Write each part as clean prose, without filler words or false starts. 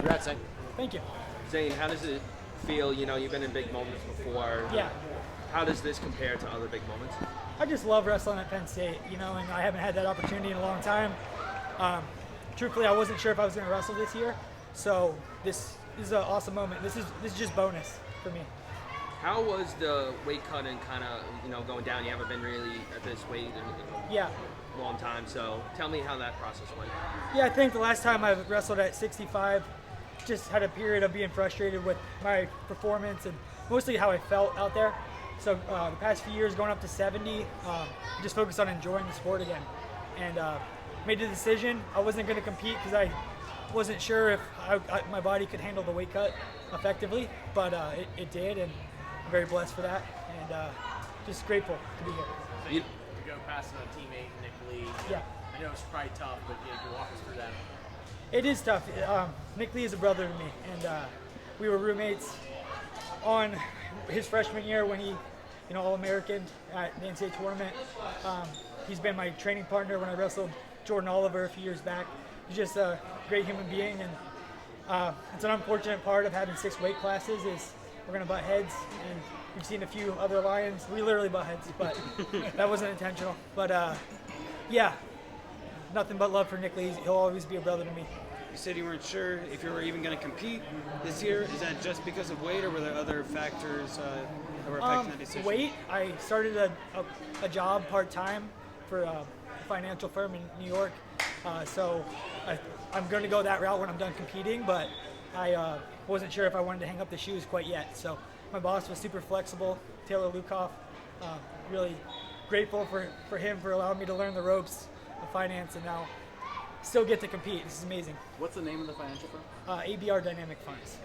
Congrats, Zain. Thank you. Zain, how does it feel? You know, you've been in big moments before. Yeah. How does this compare to other big moments? I just love wrestling at Penn State, and I haven't had that opportunity in a long time. Truthfully, I wasn't sure if I was going to wrestle this year, so this is an awesome moment. This is just bonus for me. How was the weight cut and kind of, going down? You haven't been really at this weight in Yeah. a long time, so tell me how that process went. Yeah, I think the last time I wrestled at 65, just had a period of being frustrated with my performance and mostly how I felt out there. So the past few years going up to 70, just focused on enjoying the sport again. And made the decision I wasn't going to compete because I wasn't sure if my body could handle the weight cut effectively, but it did, and I'm very blessed for that, and just grateful to be here. So you go past a teammate, Nick Lee. Yeah. I know it's probably tough, but you walk us through that. It is tough. Nick Lee is a brother to me, and we were roommates on his freshman year when he, All-American at the NCAA tournament. He's been my training partner when I wrestled Jordan Oliver a few years back. He's just a great human being, and it's an unfortunate part of having 6 weight classes is we're going to butt heads, and we've seen a few other Lions. We literally butt heads, but that wasn't intentional. But yeah, nothing but love for Nick Lee. He'll always be a brother to me. You said you weren't sure if you were even going to compete this year. Is that just because of weight, or were there other factors that were affecting that decision? Weight. I started a job part-time for a financial firm in New York, so I'm going to go that route when I'm done competing, but I wasn't sure if I wanted to hang up the shoes quite yet. So my boss was super flexible, Taylor Lukoff. Really grateful for him for allowing me to learn the ropes of finance, and now still get to compete. This is amazing. What's the name of the financial firm? ABR Dynamic Funds.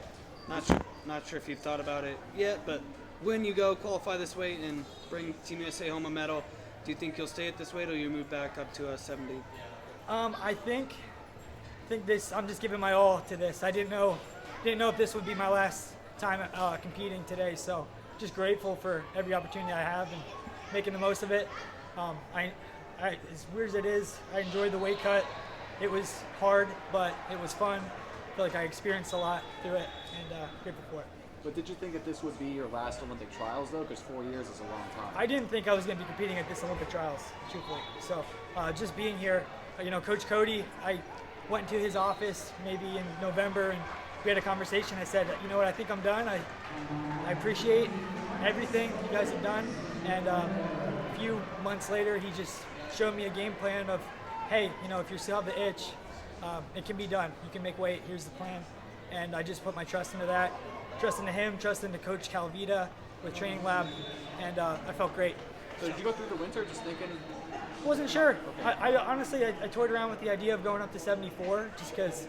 Not sure if you've thought about it yet, but when you go qualify this weight and bring Team USA home a medal, do you think you'll stay at this weight, or you move back up to a 70? I think this. I'm just giving my all to this. I didn't know if this would be my last time competing today. So just grateful for every opportunity I have and making the most of it. As weird as it is, I enjoyed the weight cut. It was hard, but it was fun. I feel like I experienced a lot through it, and grateful for it. But did you think that this would be your last Olympic trials, though? Because 4 years is a long time. I didn't think I was going to be competing at this Olympic trials, truthfully. So just being here, Coach Cody, I went into his office maybe in November, and we had a conversation. I said, you know what, I think I'm done. I appreciate everything you guys have done. And a few months later, he just showed me a game plan of, hey, if you still have the itch, it can be done. You can make weight. Here's the plan. And I just put my trust into that, trust into him, trust into Coach Calvita with Training Lab, and I felt great. So did you go through the winter just thinking? Wasn't sure. I honestly, I toyed around with the idea of going up to 74 just because,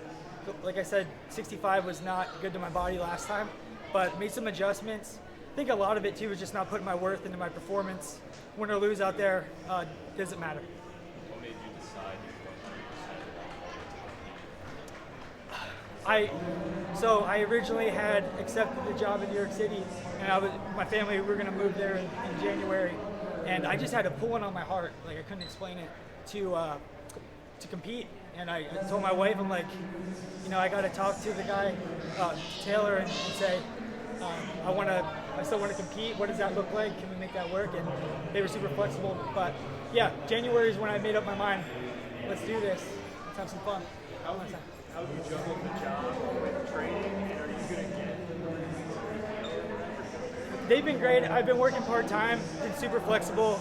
like I said, 65 was not good to my body last time, but made some adjustments. I think a lot of it, too, was just not putting my worth into my performance. Win or lose out there, doesn't matter. What made you decide So I originally had accepted the job in New York City, and my family, we were going to move there in January, and I just had a pulling on my heart, like I couldn't explain it, to compete. And I told my wife, I'm like, I got to talk to the guy, Taylor, and say, I still want to compete. What does that look like? Can we make that work? And they were super flexible. But yeah, January is when I made up my mind. Let's do this. Let's have some fun. How do you juggle the job with training, and are you going to get? They've been great. I've been working part-time, been super flexible,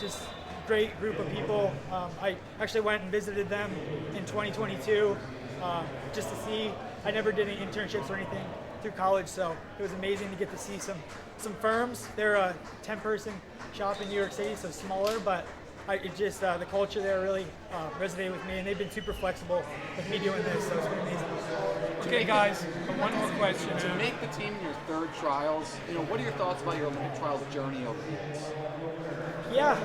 just great group of people. I actually went and visited them in 2022 just to see. I never did any internships or anything through college, so it was amazing to get to see some firms. They're a 10-person shop in New York City, so smaller, but the culture there really resonated with me, and they've been super flexible with me doing this, so it's been amazing. Okay, guys, one more question. To make the team in your third trials, what are your thoughts about your Olympic trials journey over the years? Yeah,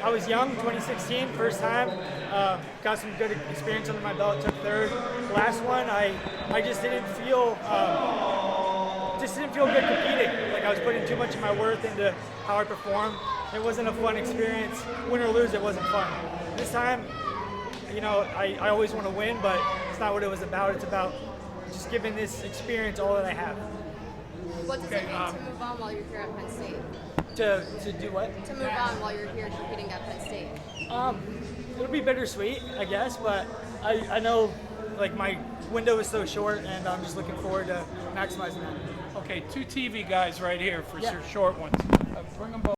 I was young, 2016, first time. Got some good experience under my belt, took third. Last one, I just didn't feel good competing. Like I was putting too much of my worth into how I performed. It wasn't a fun experience. Win or lose, it wasn't fun. This time, I always want to win, but it's not what it was about. It's about just giving this experience all that I have. What does it mean to move on while you're here at Penn State? To do what? To move on while you're here competing at Penn State? It'll be bittersweet, I guess, but I know like my window is so short, and I'm just looking forward to maximizing that. Okay, 2 TV guys right here for Yeah. your short ones. Bring them both.